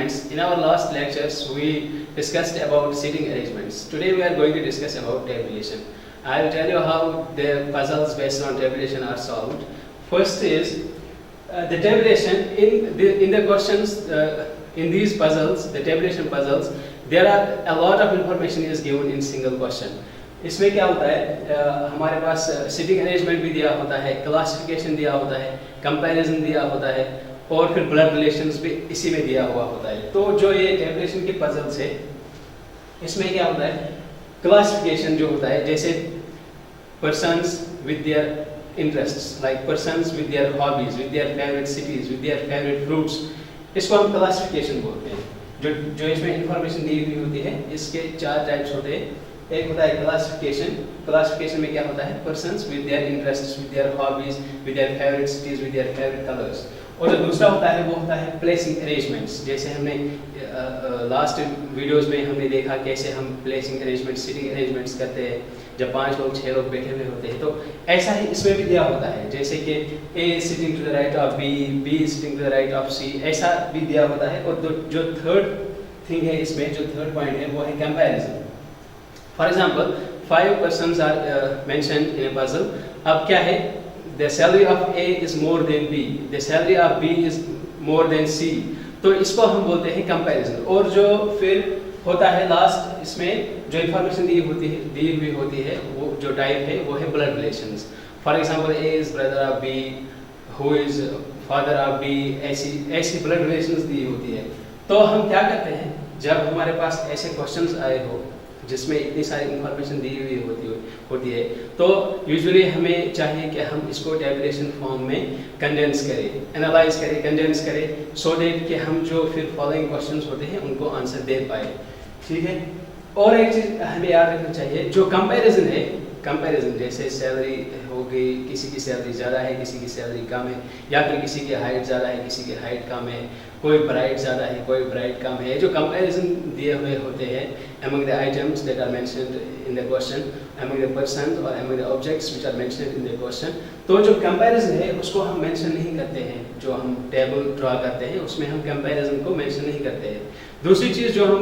arrangements. In our last lectures, we discussed about seating arrangements. Today we are going to discuss about tabulation. I will tell you how the puzzles based on tabulation are solved. First is the tabulation in the questions in these puzzles, the tabulation puzzles. There are a lot of information is given in single question. इसमें क्या होता है हमारे पास sitting arrangement भी दिया होता है, classification दिया होता है, कंपैरिजन दिया होता है और फिर ब्लड रिलेशंस भी इसी में दिया हुआ होता है. तो जो ये टेबुलेशन के पजल्स है इसमें क्या होता है, क्लासिफिकेशन जो होता है, जैसे persons with their interests, like persons with their hobbies, with their favourite cities, with their favourite fruits, इसको हम क्लासिफिकेशन बोलते हैं. जो इसमें इंफॉर्मेशन दी हुई होती है इसके चार टाइप्स होते हैं. एक होता है क्लासिफिकेशन. क्लासिफिकेशन में क्या होता है, persons with their interests, with their hobbies, with their favourite cities, with their favourite colours. और जो दूसरा होता है वो होता है प्लेसिंग अरेंजमेंट्स. जैसे हमने लास्ट वीडियोस में हमने देखा कैसे हम प्लेसिंग अरेंजमेंट, सिटिंग अरेंजमेंट्स करते हैं जब 5 लोग 6 लोग बैठे हुए होते हैं. तो ऐसा ही इसमें भी दिया होता है, जैसे कि A sitting to the right of B, B sitting to the right of C, ऐसा भी दिया होता है. और जो थर्ड थिंग है इसमें, जो थर्ड पॉइंट है वो है comparison. For example, 5 persons are mentioned in a puzzle. अब क्या है, the salary of A is more than B, the salary of B is more than C. तो इसको हम बोलते हैं comparison. और जो फिर होता है लास्ट, इसमें जो इंफॉर्मेशन दी हुई होती है वो जो टाइप है वो है blood relations. For example, A is brother of B, who is father of B, ऐसी blood relations दी होती है. तो हम क्या करते हैं, जब हमारे पास ऐसे क्वेश्चंस आए हो जिसमें इतनी सारी इंफॉर्मेशन दी हुई होती है, तो यूजुअली हमें चाहिए कि हम इसको टेबुलेशन फॉर्म में कंडेंस करें, एनालाइज करें, कंडेंस करें, सो दैट कि हम जो फिर फॉलोइंग क्वेश्चंस होते हैं उनको आंसर दे पाए. ठीक है. और एक चीज़ हमें याद रखना चाहिए, जो कंपैरिजन है, कंपैरिजन जैसे सैलरी हो गई, किसी की सैलरी ज़्यादा है, किसी की सैलरी कम है, या फिर किसी की हाइट ज़्यादा है, किसी की हाइट कम है, कोई ब्राइट ज़्यादा है, कोई ब्राइट कम है. जो कंपैरिजन दिए हुए होते हैं among the items that are mentioned in the question, among the persons or among the objects which are mentioned in the question, तो जो कंपैरिजन है उसको हम मेंशन नहीं करते हैं. जो हम टेबल ड्रा करते हैं उसमें हम कंपैरिजन को मेंशन नहीं करते हैं. दूसरी चीज़ जो हम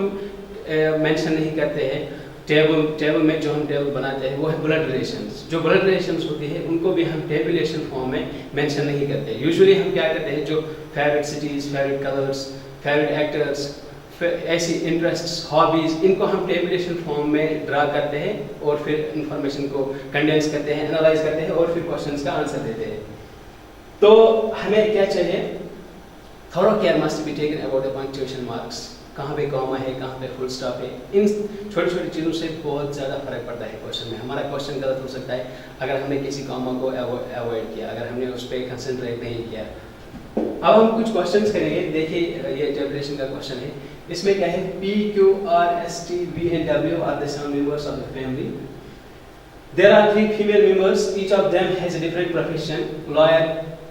मेंशन नहीं करते हैं टेबल में, जो हम टेबल बनाते हैं वो है ब्लड रिलेशंस. जो ब्लड रिलेशंस होती है उनको भी हम टेबुलेशन फॉर्म में मेंशन नहीं करते. यूजुअली हम क्या करते हैं, जो favourite cities, favourite colours, favourite actors, ऐसी इंटरेस्ट्स, हॉबीज, इनको हम टेबुलेशन फॉर्म में ड्रा करते हैं और फिर इंफॉर्मेशन को कंडेंस करते हैं, एनालाइज करते हैं और फिर क्वेश्चंस का आंसर देते हैं. तो हमें क्या चाहिए, थोड़ा care must be taken about the punctuation marks. कहाँ पे कॉमा है, कहाँ पे फुल स्टॉप है, इन छोटी छोटी चीज़ों से बहुत ज़्यादा फर्क पड़ता है क्वेश्चन में. हमारा क्वेश्चन गलत हो सकता है अगर हमने किसी कॉमा को अवॉइड किया, अगर हमने उस पर कंसंट्रेट नहीं किया. अब हम कुछ क्वेश्चंस करेंगे. देखिए ये टेबुलेशन का क्वेश्चन है. इसमें क्या है, P, Q, R, S, T, V and W are the 7 members of the family. There are 3 female members. Each of them has a different profession: lawyer,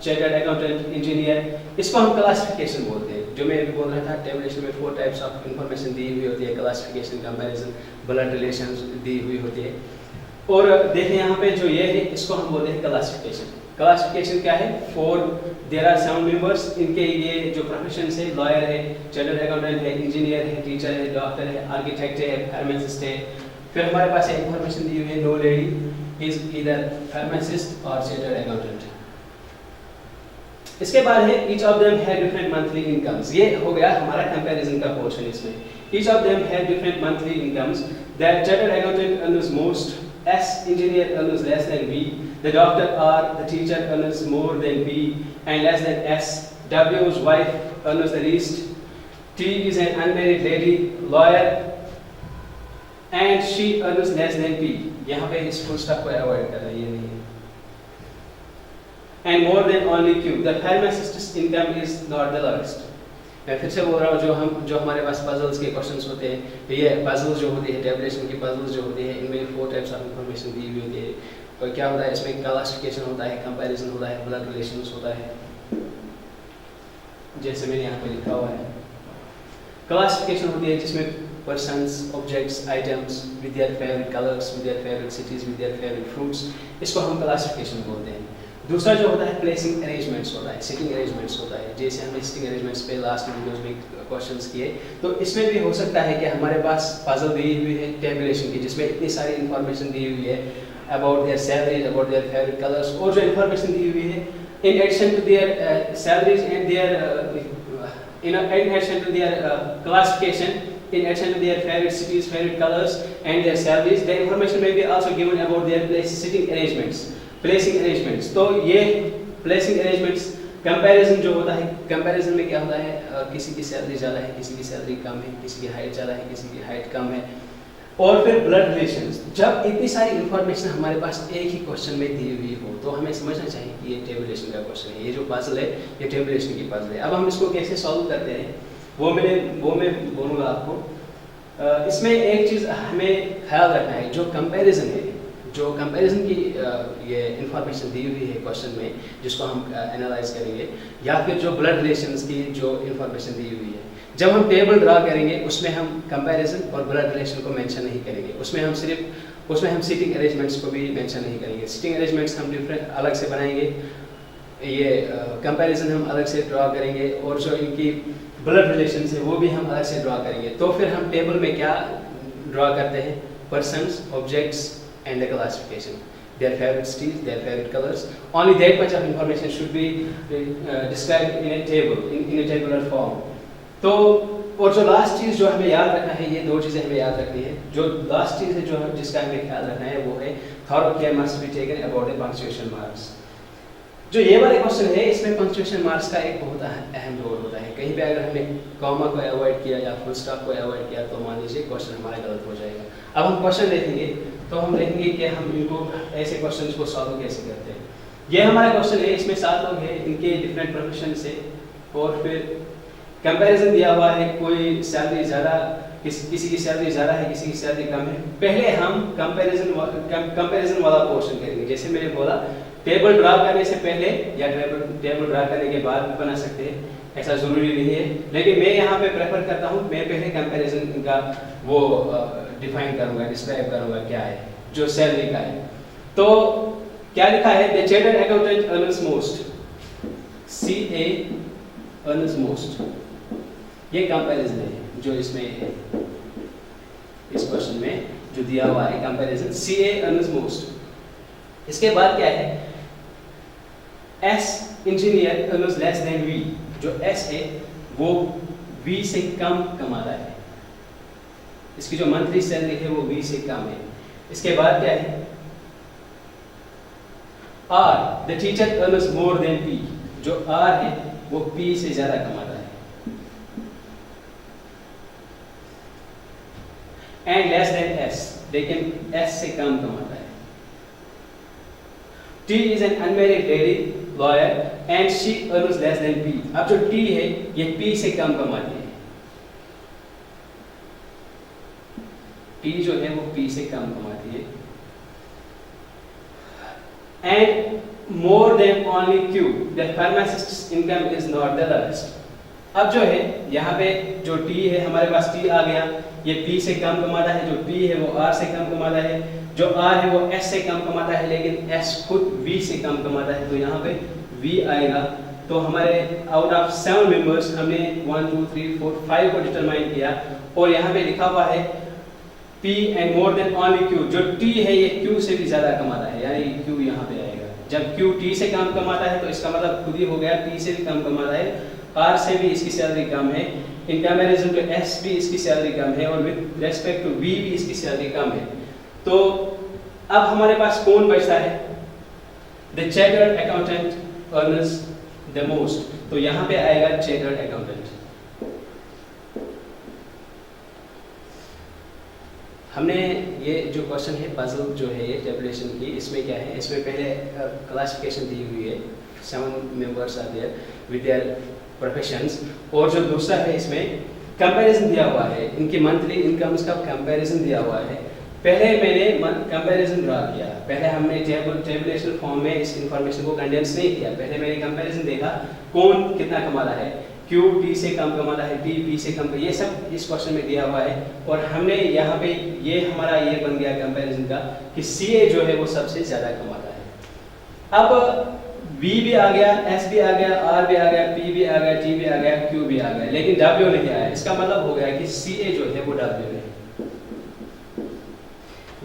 chartered accountant, engineer. इसको हम classification बोलते हैं. जो मैं अभी बोल रहा था, टेबुलेशन में 4 टाइप्स ऑफ इंफॉर्मेशन दी हुई होती है, क्लासिफिकेशन, कंपैरिजन, ब्लड रिलेशंस दी हुई होती है. और देखें यहाँ पे जो ये है इसको हम बोलते हैं क्लासिफिकेशन. क्लासिफिकेशन क्या है, 4 देयर आर 7 मेंबर्स. इनके ये जो प्रोफेशन है, लॉयर है, चार्टर्ड अकाउंटेंट है, इंजीनियर है, टीचर है, डॉक्टर है, आर्किटेक्ट है, फार्मासिस्ट है. फिर हमारे पास इंफॉर्मेशन दी हुई है, no lady is either pharmacist और चार्टर्ड अकाउंटेंट. इसके बाद है each of them have different monthly incomes. ये हो गया हमारा कंपैरिजन का पोर्शन. इसमें each of them have different monthly incomes. The chartered accountant earns most, S engineer earns less than B, the doctor or the teacher earns more than B and less than S, W's wife earns the least, T is an unmarried lady, lawyer and she earns less than P. यहाँ पे इस full stop को avoid करना, ये नहीं है. And more than only Q, the pharmacist's income is not the lowest. मैं फिर से बोल रहा हूँ, जो हमारे पास पजल्स के क्वेश्चंस होते हैं, ये पजल्स जो होती है, टेबुलेशन की पजल्स जो होती है, इनमें 4 टाइप्स ऑफ इंफॉर्मेशन दी हुई होती है. और क्या होता है इसमें, क्लासिफिकेशन होता है, कंपैरिजन होता है, ब्लड रिलेशंस होता है, जैसे मैंने यहाँ पे लिखा हुआ है. क्लासिफिकेशन होती है जिसमें persons, objects, items with their favourite colours, with their favourite cities, with their favourite fruits, इसको हम क्लासिफिकेशन बोलते हैं. दूसरा जो होता है प्लेसिंग अरेंजमेंट्स होता है, सिटिंग अरेंजमेंट्स होता है। जैसे हमने सिटिंग अरेंजमेंट्स पे लास्ट वीडियोस में क्वेश्चंस किए, तो इसमें भी हो सकता है कि हमारे पास पजल दी हुई है टेबुलेशन की, जिसमें इतनी सारी इंफॉर्मेशन दी हुई है about their salaries, about their favourite colours, और जो इंफॉर्मेशन दी हुई है in addition to their salaries and their in addition to their classification, in addition to their favorite cities, favorite colors and their salaries, the information may be also given about their place sitting arrangements, placing arrangements. तो ये placing arrangements comparison जो होता है, comparison में क्या होता है, किसी की सैलरी ज़्यादा है, किसी की सैलरी कम है, किसी की हाइट ज़्यादा है, किसी की हाइट कम है, और फिर ब्लड रिलेशंस। जब इतनी सारी इंफॉर्मेशन हमारे पास एक ही क्वेश्चन में दी हुई हो तो हमें समझना चाहिए कि ये टेबुलेशन का क्वेश्चन है, ये जो पजल है ये टेबुलेशन की पजल है। अब हम इसको कैसे सॉल्व करते हैं वो मैं बोलूँगा आपको। इसमें एक चीज़ हमें ख्याल रखना है, जो कंपैरिजन है, जो कंपैरिजन की ये इंफॉर्मेशन दी हुई है क्वेश्चन में जिसको हम एनालाइज करेंगे, या फिर जो ब्लड रिलेशंस की जो इंफॉर्मेशन दी हुई है, जब हम टेबल ड्रा करेंगे उसमें हम कंपैरिजन और ब्लड रिलेशन को मेंशन नहीं करेंगे, उसमें हम सिटिंग अरेंजमेंट्स को भी मेंशन नहीं करेंगे। सिटिंग अरेंजमेंट्स हम डिफरेंट अलग से बनाएंगे, ये कंपैरिजन हम अलग से ड्रा करेंगे, और जो इनकी ब्लड रिलेशंस है वो भी हम अलग से ड्रा करेंगे। तो फिर हम टेबल में क्या ड्रा करते हैं, persons, objects and the classification, their favorite cities, their favorite colors. Only that much of information should be described in a table, in a tabular form. तो और जो लास्ट चीज़ जो हमें याद रखना है, ये दो चीज़ें हमें याद रखनी है। जो लास्ट चीज़ है जो जिसका हमें ख्याल रखना है वो है thorough care must be taken about the punctuation marks. जो ये वाले क्वेश्चन है इसमें पंक्चुएशन मार्क्स का एक बहुत अहम रोल होता है। कहीं पे अगर हमने कॉमा को अवॉइड किया या फुल स्टॉप को अवॉइड किया तो मान लीजिए क्वेश्चन हमारा गलत हो जाएगा। अब हम क्वेश्चन देखेंगे तो हम देखेंगे कि हम इनको ऐसे क्वेश्चन को सॉल्व कैसे करते हैं। ये हमारा क्वेश्चन है, इसमें 7 लोग हैं, इनके डिफरेंट प्रोफेशन से, और फिर कंपैरिजन दिया हुआ है, कोई सैलरी ज़्यादा, किसी की सैलरी ज़्यादा है, किसी की सैलरी कम है। पहले हम कंपैरिजन वाला पोर्शन करेंगे। जैसे मैंने बोला टेबल ड्रा करने से पहले या टेबल ड्रा करने के बाद भी बना सकते हैं, ऐसा ज़रूरी नहीं है, लेकिन मैं यहाँ पे प्रेफर करता हूँ मैं पहले कंपैरिजन का वो डिफाइन करूँगा, डिस्क्राइब करूँगा क्या है जो सैलरी का है। तो क्या लिखा है, the chartered accountant earns most, CA earns most, ये कंपैरिजन है जो इसमें है, इस क्वेश्चन में जो दिया हुआ है कंपैरिजन, CA अर्न्स मोस्ट। इसके बाद क्या है, S engineer earns less than V, जो S है वो V से कम कमाता है, इसकी जो मंथली सैलरी है वो V से कम है। इसके बाद क्या है, R the teacher earns more than P, जो R है वो P से ज्यादा कमाता है। एंड लेस देन S, लेकिन S से कम कमाता है। T is an unmarried lady lawyer and she earns less than P, अब जो T है ये P से कम कमाती है, T जो है वो P से कम कमाती है। And more than only Q, the pharmacist's income is not the lowest। अब जो है यहाँ पे जो T है, हमारे पास T आ गया, ये P से कम कमाता है, जो P है वो R से कम कमाता है, जो R है वो S से कम कमाता है, लेकिन S खुद V से कम कमाता है, तो यहाँ पे V आएगा। तो हमारे आउट ऑफ 7 मेंबर्स हमने 1 2 3 4 5 को डिटरमाइन किया, और यहाँ पे लिखा हुआ है P and more than only Q, जो T है ये Q से भी ज़्यादा कमाता है, यानी Q यहाँ पे आएगा। जब Q T से कम कमाता है तो इसका मतलब खुद ही हो गया T से भी कम कमाता है, R से भी इसकी सैलरी कम है, इन कंपैरिजन टू S भी इसकी सैलरी कम है, और विद रेस्पेक्ट टू V भी इसकी सैलरी कम है। तो अब हमारे पास कौन बचता है, the chartered accountant earns the most, तो यहाँ पे आएगा चार्टर्ड अकाउंटेंट। हमने ये जो क्वेश्चन है पजल जो है ये टेबुलेशन की, इसमें क्या है, इसमें पहले क्लासिफिकेशन दी हुई है, 7 members are there with their professions, और जो दूसरा है इसमें कंपैरिजन दिया हुआ है, इनकी मंथली इनकम्स का कंपैरिजन दिया हुआ है। पहले मैंने कंपैरिजन ड्रा किया, पहले हमने टेबुलेशन फॉर्म में इस इंफॉर्मेशन को कंडेंस नहीं किया, पहले मैंने कंपैरिजन देखा कौन कितना कमाता है, Q T से कम कमाता है, T P से कम, ये सब इस क्वेश्चन में दिया हुआ है, और हमने यहाँ पे ये हमारा ये बन गया कंपैरिजन का कि CA जो है वो सबसे ज़्यादा कमाता है। अब V भी आ गया, S भी आ गया, R भी आ गया, P भी आ गया, T भी आ गया, Q भी आ गया, लेकिन W नहीं आया। इसका मतलब हो गया कि CA जो है वो W है।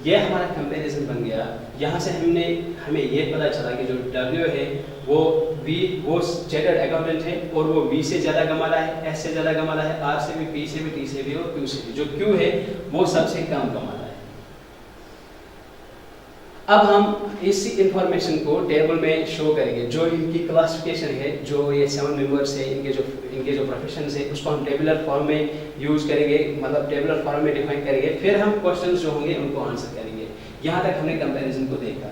ये हमारा कंपैरिजन बन गया। यहाँ से हमें ये पता चला कि जो W है वो चार्टर्ड अकाउंटेंट है और वो V से ज़्यादा कमा रहा है, S से ज़्यादा कमा रहा है, R से भी, P से भी, T से भी और Q से भी। जो Q है वो सबसे कम कमा रहा है। अब हम इसी इंफॉर्मेशन को टेबल में शो करेंगे। जो इनकी क्लासिफिकेशन है, जो ये 7 मेंबर्स है, इनके जो प्रोफेशन है, उसको हम टेबुलर फॉर्म में यूज करेंगे, मतलब टेबुलर फॉर्म में डिफाइन करेंगे। फिर हम क्वेश्चंस जो होंगे उनको आंसर करेंगे। यहाँ तक हमने कंपैरिजन को देखा।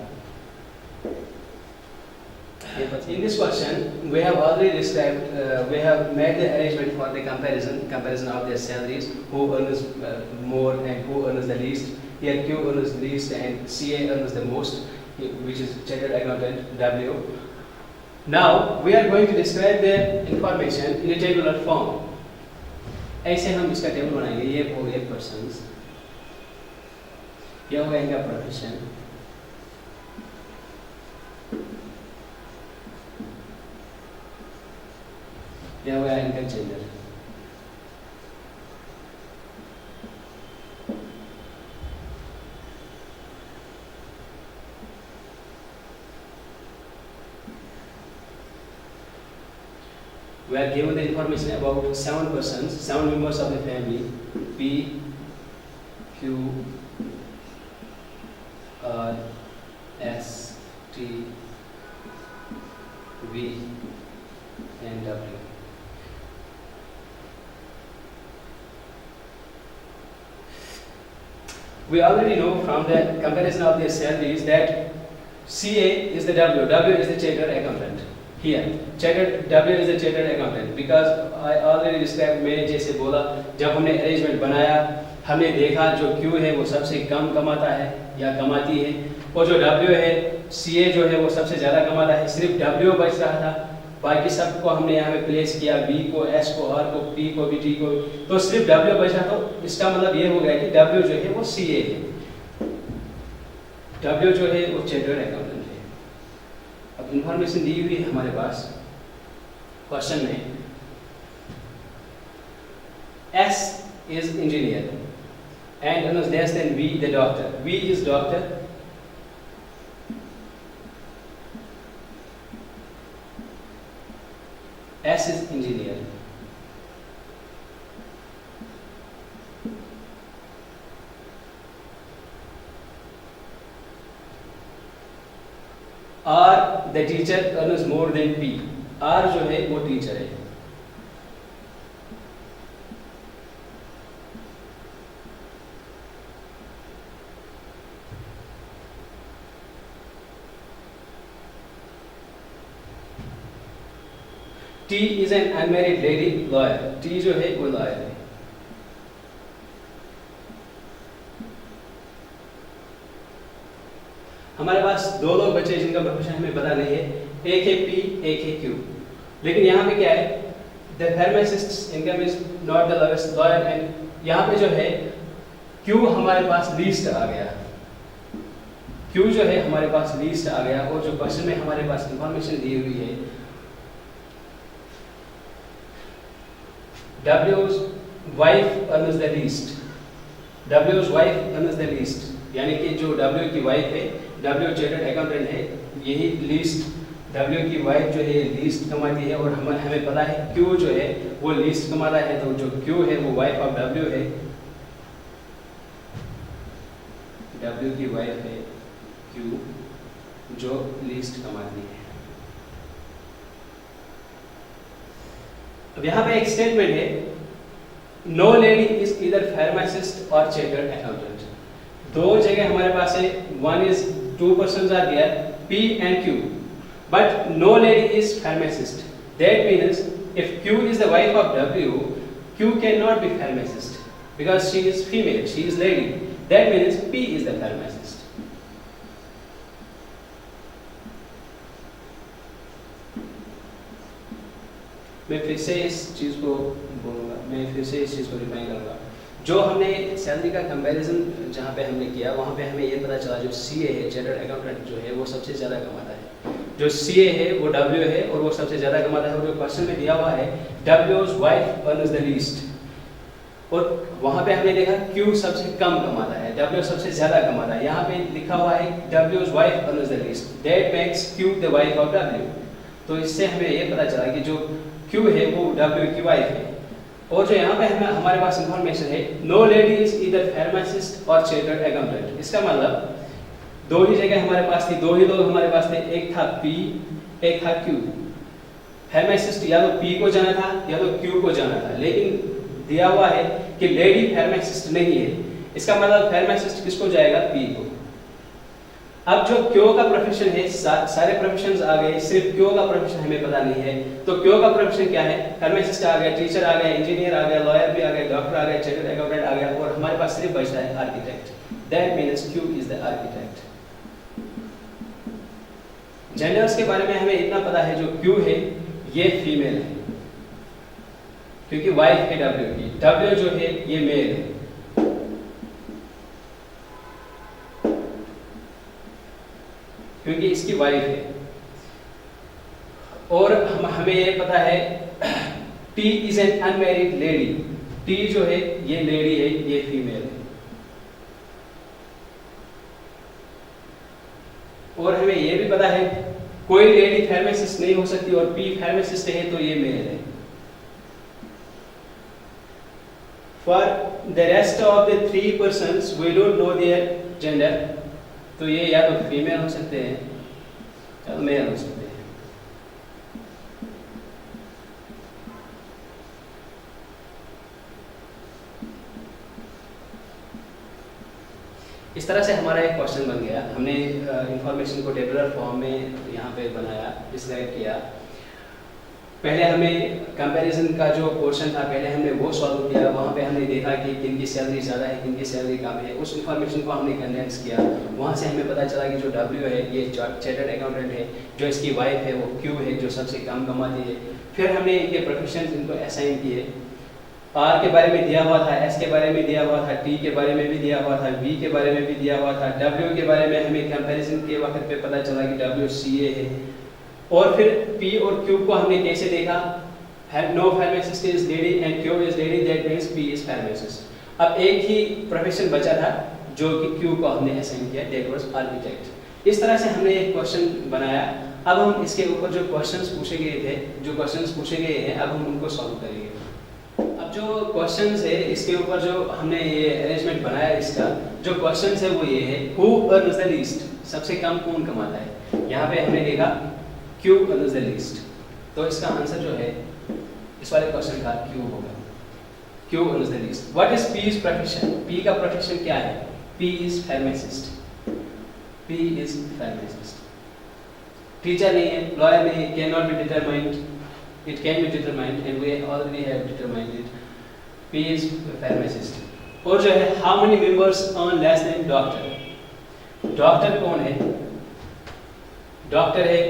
In this question, we have already described, we have made the arrangement for the comparison of their salaries, who earns more and who earns the least. Here Q earns the least and CA earns the most, which is chartered accountant W. Now we are going to describe the information in a tabular form. ऐसे हम इसका table बनाएंगे। ये हो गए persons, ये हो गया इनका प्रोफेशन, ये हो गया इनका gender, we are given the information about 7 persons, 7 members of the family: P, Q, R, S, T, V, and W. We already know from the comparison of their salaries that CA is the W, W is the chartered accountant. Here, W is the chartered accountant because I already described, मैंने जैसे बोला, जब हमने arrangement बनाया हमने देखा जो Q है वो सबसे कम कमाता है या कमाती है, और जो W है CA जो है वो सबसे ज़्यादा कमाता है। सिर्फ W बच रहा था, बाकी सबको हमने यहाँ पे प्लेस किया, B को, S को, R को, P को भी, T को, तो सिर्फ W बचा। तो इसका मतलब ये हो गया कि W जो है वो CA है, W जो है वो चार्टर्ड अकाउंटेंट है। अब इंफॉर्मेशन दी हुई है हमारे पास क्वेश्चन में, S is engineer and earns less than V the doctor. V is doctor, S is engineer. R the teacher earns more than P. R जो है वो टीचर है। T is an unmarried lady lawyer. T जो है वो lawyer है। हमारे पास दो लोग बचे जिनका प्रोफेशन हमें पता नहीं है, एक है P, एक है Q। लेकिन यहाँ पे क्या है, the pharmacist's income is not the lowest lawyer, and यहाँ पे जो है Q हमारे पास लीस्ट आ गया, Q जो है हमारे पास लीस्ट आ गया। और जो क्वेश्चन में हमारे पास इंफॉर्मेशन दी हुई है, W's wife earns the least, W's wife earns the least, यानी कि जो W की वाइफ है, W चार्टर्ड अकाउंटेंट है, यही लीस्ट W की वाइफ जो है लीस्ट कमाती है। और हमें पता है Q जो है वो लीस्ट कमाता है, तो जो Q है वो वाइफ ऑफ W है, W की वाइफ है Q जो लीस्ट कमाती है। अब यहाँ पे एक स्टेटमेंट है, no lady is either pharmacist और चार्टर्ड अकाउंटेंट। दो जगह हमारे पास है, one is, two persons are there, P and Q, but no lady is pharmacist. That means if Q is the wife of W, Q cannot be pharmacist because she is female, she is lady. That means P is the pharmacist. मैं फिर से इस चीज़ को बोलूँगा, मैं फिर से इस चीज़ को रिमाइंड करूँगा। जो हमने सैलरी का कंपैरिजन जहाँ पे हमने किया, वहाँ पे हमें ये पता चला जो CA है, चार्टर्ड अकाउंटेंट जो है वो सबसे ज़्यादा कमाता है। जो CA है वो W है और वो सबसे ज़्यादा कमाता है, और जो क्वेश्चन में दिया हुआ है W's wife earns the least, और वहाँ पे हमने देखा Q सबसे कम कमाता है, W सबसे ज़्यादा कमाता है। यहाँ पे लिखा हुआ है W's wife earns the least, that makes Q the wife of W। तो इससे हमें ये पता चला कि जो Q है वो W की वाइफ है। और जो यहाँ पे हमारे पास इंफॉर्मेशन है, no lady is either pharmacist और चार्टर्ड अकाउंटेंट। इसका मतलब दो ही जगह हमारे पास थी, दो ही लोग हमारे पास थे, एक था P, एक था Q। फार्मासिस्ट या तो P को जाना था या तो Q को जाना था, लेकिन दिया हुआ है कि लेडी फार्मासिस्ट नहीं है। इसका मतलब फार्मासिस्ट किसको जाएगा? P को। अब जो Q का प्रोफेशन है, सारे प्रोफेशंस आ गए, सिर्फ Q का प्रोफेशन हमें पता नहीं है। तो Q का प्रोफेशन क्या है? फार्मासिस्ट आ गया, टीचर आ गया, इंजीनियर आ गया, लॉयर भी आ गया, डॉक्टर आ गया, चार्टर्ड अकाउंटेंट आ गया, और हमारे पास सिर्फ बचता है architect. That means Q is the architect. Genders के बारे में हमें इतना पता है, जो Q है ये फीमेल है, क्योंकि वाइफ है W की। W जो है ये मेल है। क्योंकि इसकी वाइफ है। और हमें ये पता है T is an unmarried lady. T जो है ये लेडी है, ये फीमेल है। और हमें ये भी पता है कोई लेडी फार्मासिस्ट नहीं हो सकती, और P फार्मासिस्ट है तो ये मेल है। For the rest of the 3 persons we don't know their gender, तो ये या तो फीमेल हो सकते हैं या तो मेल हो सकते हैं। इस तरह से हमारा एक क्वेश्चन बन गया। हमने इंफॉर्मेशन को टेबुलर फॉर्म में यहाँ पे बनाया, डिस्क्राइब किया। पहले हमें कंपैरिजन का जो पोर्शन था पहले हमने वो सॉल्व किया। वहाँ पे हमने देखा कि किन की सैलरी ज़्यादा है, किन की सैलरी कम है। उस इंफॉर्मेशन को हमने कंडेंस किया। वहाँ से हमें पता चला कि जो W है ये चार्टर्ड अकाउंटेंट है, जो इसकी वाइफ है वो Q है, जो सबसे कम कमाती है। फिर हमने इनके प्रोफेशन इनको असाइन किए। R के बारे में दिया हुआ था, S के बारे में दिया हुआ था, T के बारे में भी दिया हुआ था, V के बारे में भी दिया हुआ था। W के बारे में हमें कंपैरिजन के वक्त पे पता चला कि W CA है। और फिर P और Q को हमने कैसे देखा? No pharmacist is lady and Q is lady, that means P is pharmacist. अब एक ही प्रोफेशन बचा था जो कि Q को हमने असाइन किया, दैट वाज आर्किटेक्ट। इस तरह से हमने एक क्वेश्चन बनाया। अब हम इसके ऊपर जो क्वेश्चंस पूछे गए हैं, अब हम उनको सॉल्व करेंगे। अब जो क्वेश्चंस है इसके ऊपर जो हमने ये अरेंजमेंट बनाया, इसका जो क्वेश्चंस है वो ये है, हु अर्न्स द लीस्ट, सबसे कम कौन कमाता है। यहाँ पे हमने देखा Q अर्न्स द लीस्ट, तो इसका आंसर जो है इस वाले क्वेश्चन का Q होगा। Q earns the least. What is P's profession? P का प्रोफेशन क्या है? P is pharmacist. P is pharmacist. Teacher नहीं है, लॉयर नहीं है, can not be determined, it can be determined and we already have determined it. P is pharmacist. और जो है how many members earn less than doctor? Doctor कौन है? Doctor है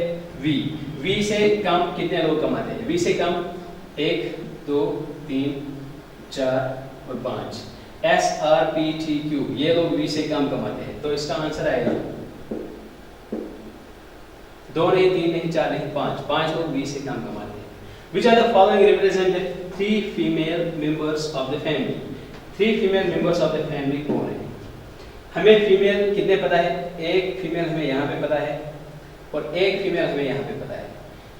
V। V से कम कितने लोग कमाते हैं? V से कम 1, 2, 3, 4 और 5। S, R, P, T, Q ये लोग V से कम कमाते हैं। तो इसका आंसर आएगा 2 नहीं, 3 नहीं, 4 नहीं, 5 लोग V से कम कमाते हैं। Which are the following represent the 3 female members of the family? 3 female members of the family कौन है? हमें फीमेल कितने पता है? एक फीमेल हमें यहाँ पे पता है और एक फीमेल हमें यहाँ पे पता है।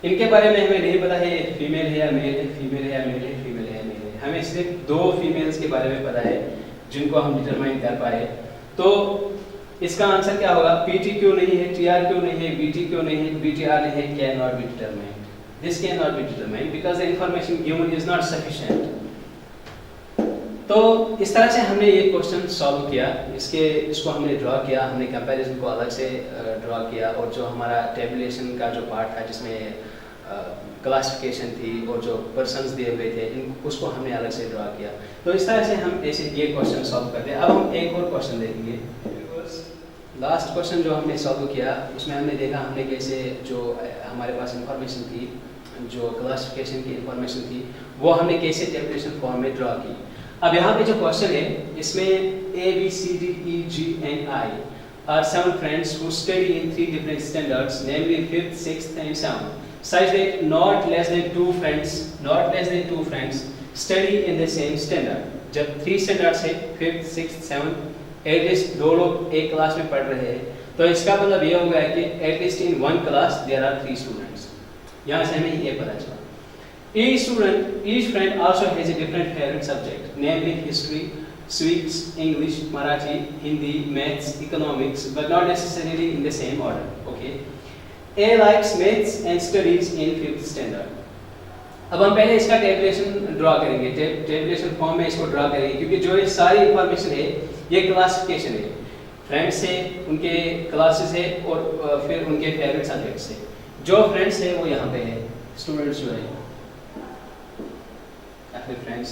इनके बारे में हमें नहीं पता है फीमेल है या मेल है, फीमेल है या मेल है, फीमेल है या मेल है। हमें सिर्फ 2 फीमेल्स के बारे में पता है जिनको हम डिटरमाइन कर पाए। तो इसका आंसर क्या होगा? PTQ नहीं है, TRQ नहीं है, BTQ नहीं है, BTR नहीं है, can not be determined. This cannot be determined because the information given is not sufficient. तो इस तरह से हमने ये क्वेश्चन सॉल्व किया। इसको हमने ड्रॉ किया, हमने कंपैरिजन को अलग से ड्रॉ किया, और जो हमारा टेबुलेशन का जो पार्ट था जिसमें क्लासिफिकेशन थी और जो पर्सन्स दिए हुए थे उसको हमने अलग से ड्रॉ किया। तो इस तरह से हम ऐसे ये क्वेश्चन सॉल्व करते हैं। अब हम एक और क्वेश्चन देखेंगे। लास्ट क्वेश्चन जो हमने सॉल्व किया उसमें हमने देखा हमने कैसे जो हमारे पास इंफॉर्मेशन थी, जो क्लासिफिकेशन की इंफॉर्मेशन थी, वो हमने कैसे टेबुलेशन फॉर्म में ड्रॉ की। अब यहाँ पे जो क्वेश्चन है इसमें A, B, C, D, E, G and I are 7 friends who study in 3 different standards, namely 5th, 6th and 7th, such that not less than 2 friends study in the same standard. जब 3 standards है 5th, 6th, 7th, at least 2 लोग एक class में पढ़ रहे हैं, तो इसका मतलब ये हो गया कि at least in 1 class there are 3 students. यहाँ से हमें ये पता चला. Each friend also has a different favorite subject, namely history, civics, English, Marathi, Hindi, maths, economics, but not necessarily in the same order. Okay. A likes maths and studies in 5th standard. अब हम पहले इसका tabulation draw करेंगे, tabulation form में इसको draw करेंगे, क्योंकि जो ये सारी इंफॉर्मेशन है ये क्लासिफिकेशन है, फ्रेंड्स है, उनके क्लासेस है और फिर उनके फेवरेट सब्जेक्ट्स है. जो फ्रेंड्स है वो यहाँ पे है, स्टूडेंट्स जो है अपने फ्रेंड्स.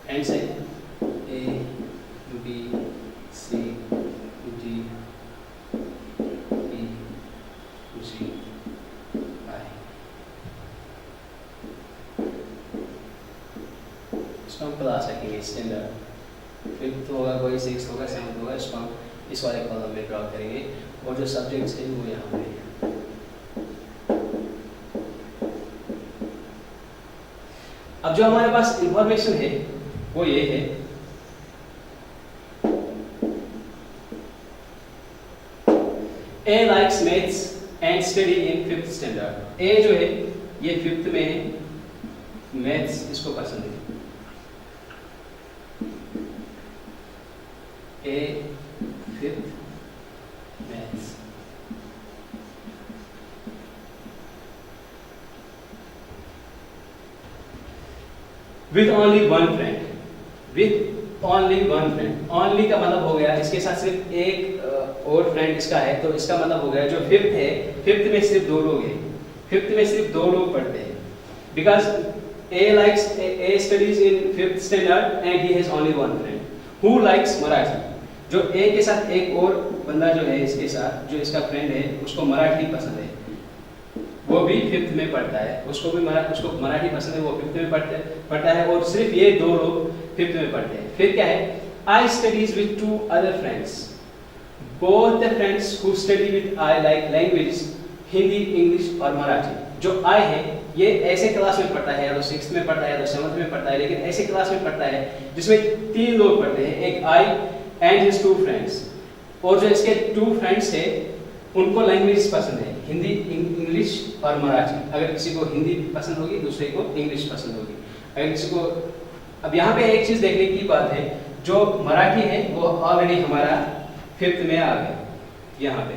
फ्रेंड्स है A, B, C, D, E, G, I. इसको हम क्लास रखेंगे स्टैंडर्ड. 5th होगा कोई, 6th होगा, 7th होगा, इसको हम इस वाले कॉलम में ड्रा करेंगे और जो सब्जेक्ट्स हैं वो यहाँ पे है. अब जो हमारे पास इंफॉर्मेशन है वो ये है, A likes maths and study in 5th standard. A जो है ये 5th में है, मैथ्स इसको पसंद है. A 5th maths. With only one friend. With only one friend. Only का मतलब हो गया इसके साथ सिर्फ एक और फ्रेंड इसका है, तो इसका मतलब हो गया जो 5th है, 5th में सिर्फ 2 लोग हैं, 5th में सिर्फ 2 लोग पढ़ते हैं. Because A studies in 5th standard and he has only one friend who likes Marathi. जो A के साथ एक और बंदा जो है इसके साथ जो इसका फ्रेंड है उसको मराठी पसंद है, वो भी 5th में पढ़ता है, उसको मराठी पसंद है, वो 5th में पढ़ता है और सिर्फ ये 2 लोग 5th में पढ़ते हैं. फिर क्या है, I studies with 2 other friends. Both the friends who study with I like languages, Hindi, English और मराठी. जो I है ये ऐसे क्लास में पढ़ता है, या तो 6th में पढ़ता है या तो 7th में पढ़ता है, लेकिन ऐसे क्लास में पढ़ता है जिसमें 3 लोग पढ़ते हैं, एक I and his 2 friends. और जो इसके 2 फ्रेंड्स है उनको लैंग्वेज पसंद है, हिंदी, इंग्लिश और मराठी. अगर किसी को हिंदी पसंद होगी दूसरे को इंग्लिश पसंद होगी. अगर किसी को, अब यहाँ पे एक चीज़ देखने की बात है, जो मराठी है वो ऑलरेडी हमारा 5th में आ गया यहाँ पे,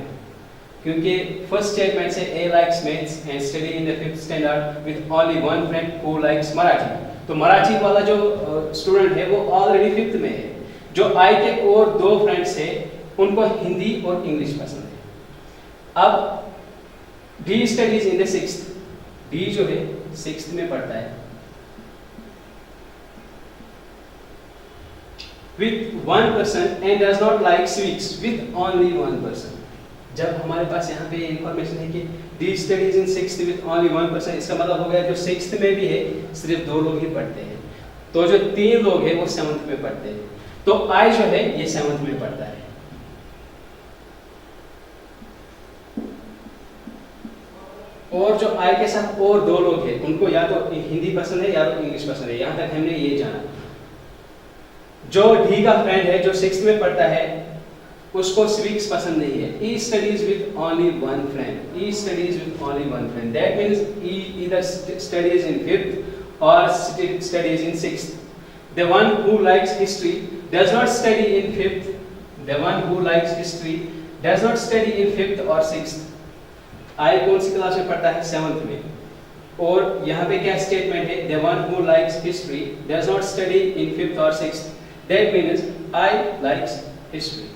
क्योंकि फर्स्ट स्टेटमेंट से A likes maths and study in the 5th standard with only one friend who likes Marathi. तो मराठी वाला जो स्टूडेंट है वो ऑलरेडी 5th में है. जो I के और 2 फ्रेंड्स है उनको हिंदी और इंग्लिश पसंद है. अब D studies in the 6th. D जो है 6th में पढ़ता है with one person and does not like civics with only one person. जब हमारे पास यहाँ पे इंफॉर्मेशन है कि D studies in 6th with only one person, इसका मतलब हो गया जो 6th में भी है सिर्फ 2 लोग ही पढ़ते हैं, तो जो 3 लोग हैं वो 7th में पढ़ते हैं. तो I जो है ये 7th में पढ़ता है. और जो I के साथ और 2 लोग हैं उनको या तो हिंदी पसंद है या तो इंग्लिश पसंद है. यहाँ तक हमने ये जाना. जो D का फ्रेंड है जो 6th में पढ़ता है उसको civics पसंद नहीं है. E studies with only one friend. E studies with only one friend. That means E either studies in 5th or studies in 6th. The one who likes history does not study in 5th. The one who likes history does not study in 5th or 6th. I कौन सी class में पढ़ता है? 7th में. और यहाँ पे क्या statement है? The one who likes history does not study in 5th or 6th. That means I likes history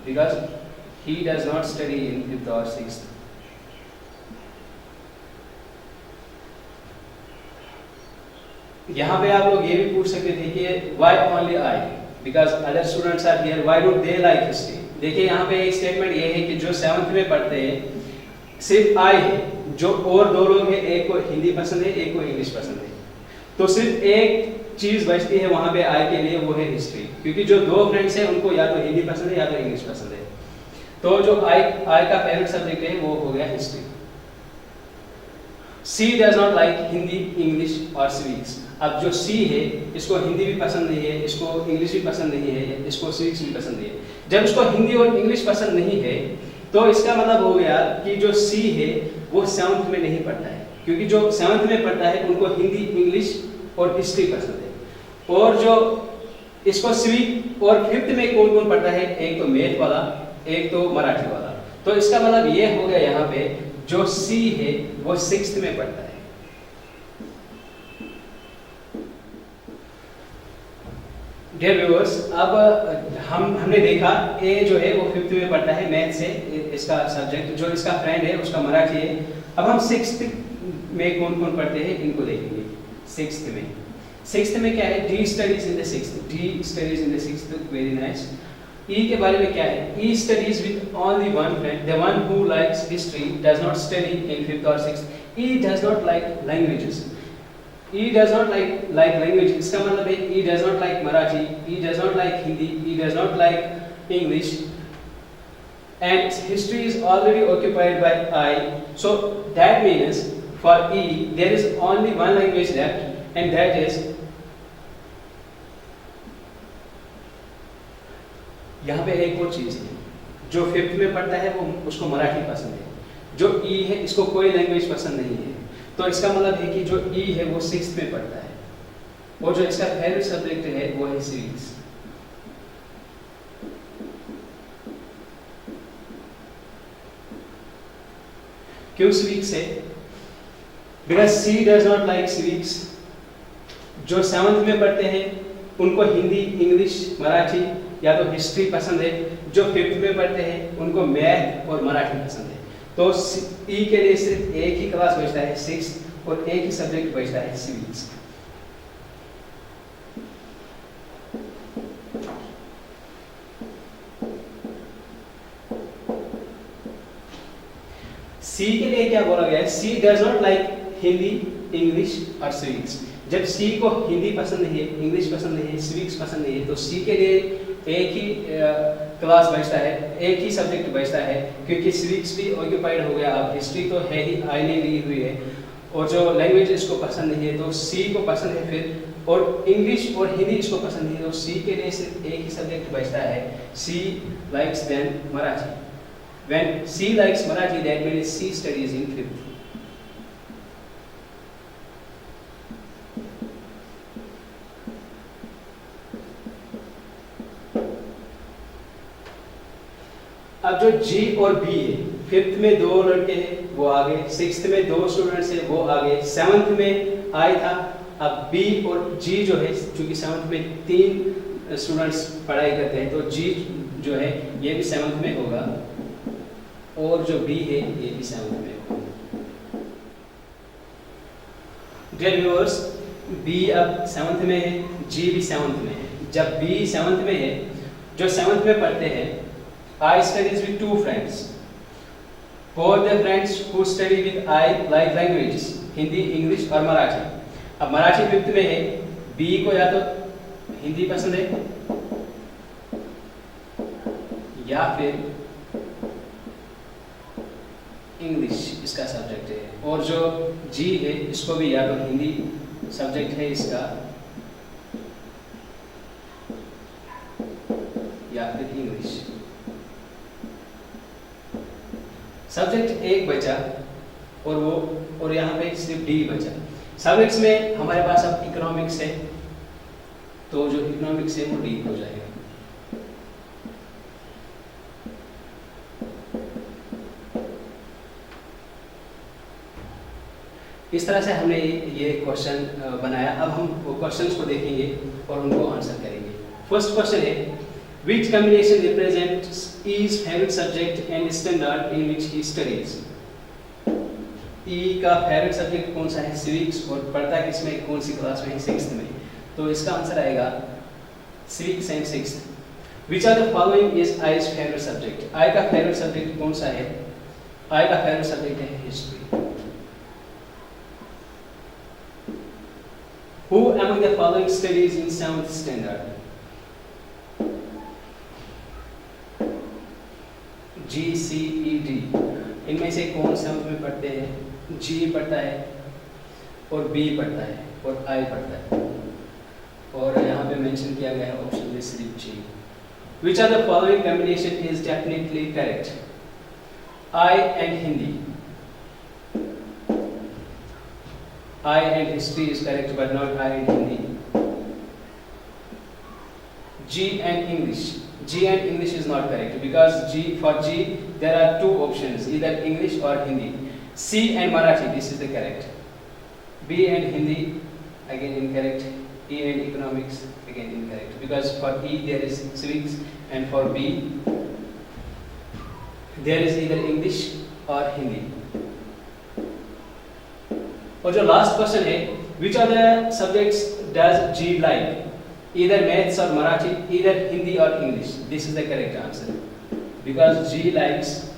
because he does not study in 5th or 6th. यहाँ पे आप लोग ये भी पूछ सकते थे कि why only I? because other students are here, why don't they like history? देखिए यहाँ पे एक स्टेटमेंट ये है कि जो 7th में पढ़ते हैं सिर्फ आई है, जो और दो लोग हैं, एक को हिंदी पसंद है, एक को इंग्लिश पसंद है, तो सिर्फ एक चीज बचती है वहां पे आई के लिए, वो है हिस्ट्री, क्योंकि जो दो फ्रेंड्स हैं उनको या तो हिंदी पसंद है या तो इंग्लिश पसंद है, तो जो आई का फेवरेट सब्जेक्ट है वो हो गया history. She does not like Hindi, English और सिविक्स। अब जो सी है इसको हिंदी भी पसंद नहीं है, इसको इंग्लिश भी पसंद नहीं है, इसको सिविक्स भी पसंद नहीं है। जब इसको हिंदी और इंग्लिश पसंद नहीं है तो इसका मतलब हो गया कि जो सी है वो 7th में नहीं पढ़ता है, क्योंकि जो 7th में पढ़ता है उनको हिंदी, इंग्लिश और हिस्ट्री पसंद है। और जो इसको सिविक और 5th में कौन कौन पढ़ता है, एक तो मैथ वाला, एक तो मराठी वाला, तो इसका मतलब ये हो गया यहाँ पे जो सी है वो 6th में पढ़ता है। डियर व्यूअर्स, अब हमने देखा ए जो है वो 5th में पढ़ता है, मैथ से इसका सब्जेक्ट, जो इसका फ्रेंड है उसका मराठी है। अब हम 6th में कौन कौन पढ़ते हैं इनको देखेंगे। 6th में क्या है, D studies in the 6th, very nice. E के बारे में क्या है, E studies with only one friend, the one who likes history does not study in 5th और 6th। E does not like languages, E does not like language, इसका मतलब है E does not like Marathi, E does not like Hindi, E does not like English, and history is already occupied by I, so that means for E there is only one language left, and that is, यहाँ पे एक और चीज है, जो 5th में पढ़ता है वो उसको मराठी पसंद है, जो E है इसको कोई लैंग्वेज पसंद नहीं है, तो इसका मतलब है कि जो E है वो 6th में पढ़ता है, और जो इसका फेवरेट सब्जेक्ट है वो है सिविक्स। क्यों सिविक्स है? Because she does not like civics. जो 7th में पढ़ते हैं उनको हिंदी, इंग्लिश, मराठी या तो हिस्ट्री पसंद है, जो 5th में पढ़ते हैं उनको मैथ और मराठी पसंद है, तो ई के लिए सिर्फ एक ही क्लास बचता है 6th, और एक ही सब्जेक्ट बचता है सिविक्स। सी के लिए क्या बोला गया है, C does not like Hindi, English और सिविक्स। जब सी को हिंदी पसंद नहीं है, इंग्लिश पसंद नहीं है, सिविक्स पसंद नहीं है, तो सी के लिए एक ही क्लास बचता है, एक ही सब्जेक्ट बचता है, क्योंकि सिविक्स भी ऑक्यूपाइड हो गया, अब हिस्ट्री तो है ही, आई ने ली हुई है, और जो लैंग्वेज इसको पसंद नहीं है तो सी को पसंद है फिर, और इंग्लिश और हिंदी इसको पसंद नहीं है, तो सी के लिए सिर्फ एक ही सब्जेक्ट बचता है, C likes then Marathi. When C likes Marathi, that means C studies in 5th. अब जो G और B है, 5th में 2 लड़के हैं वो आगे, 6th में 2 स्टूडेंट्स हैं वो आगे, 7th में I था, अब B और G जो है, चूंकि 7th में 3 स्टूडेंट्स पढ़ाई करते हैं, तो G जो है ये भी 7th में होगा, और जो B है ये भी 7th में होगा। डियर व्यूअर्स, B अब 7th में है, G भी 7th में है। जब B 7th में है, जो 7th में पढ़ते हैं, I studies with 2 friends. Both the friends who study with I like languages, Hindi, English और मराठी। अब मराठी 5th में है, B को या तो हिंदी पसंद है या फिर इंग्लिश इसका सब्जेक्ट है, और जो जी है इसको भी या तो हिंदी सब्जेक्ट है इसका या फिर इंग्लिश। सब्जेक्ट एक बचा और यहाँ पे सिर्फ डी बचा। सब्जेक्ट्स में हमारे पास अब इकोनॉमिक्स है, तो जो इकोनॉमिक्स है वो डी हो जाएगा। इस तरह से हमने ये क्वेश्चन बनाया। अब हम वो क्वेश्चंस को देखेंगे और उनको आंसर करेंगे। फर्स्ट क्वेश्चन है, which combination represents E's favorite subject and standard in which he studies? E का फेवरेट सब्जेक्ट कौन सा है? सिविक्स, और पढ़ता किसमें, कौन सी क्लास में है? 6th में। तो इसका आंसर आएगा civics and sixth. Which are the following is I's favorite subject? I का favorite subject कौन सा है? I का favorite subject है history. Who among the following studies in 7th standard? G, C, E, D. इनमें से कौन 7th में पढ़ते हैं? G पढ़ता है और B पढ़ता है और I पढ़ता है और यहाँ पे मेंशन किया गया है ऑप्शन में सिर्फ G. Which of the following combination is definitely correct? I and Hindi. I and history is correct, but not I and Hindi. G and English. G and English is not correct because for G there are two options, either English or Hindi. C and Marathi, this is the correct. B and Hindi, again incorrect. E and economics, again incorrect because for E there is civics and for B there is either English or Hindi. और जो last question है, which of the subjects does G like? Either maths or Marathi, either Hindi or English. This is the correct answer because G likes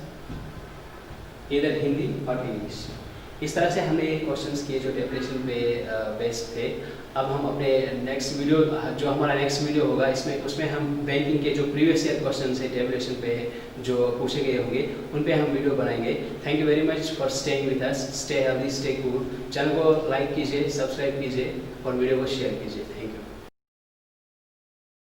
either Hindi or English. इस तरह से हमने questions किए जो tabulation पे based थे. अब हम अपने नेक्स्ट वीडियो, जो हमारा नेक्स्ट वीडियो होगा, उसमें हम बैंकिंग के जो प्रीवियस ईयर क्वेश्चंस है टेबलेशन पे जो पूछे गए होंगे उन पे हम वीडियो बनाएंगे. Thank you very much for staying with us. Stay healthy, stay cool. Channel को लाइक कीजिए, सब्सक्राइब कीजिए और वीडियो को शेयर कीजिए.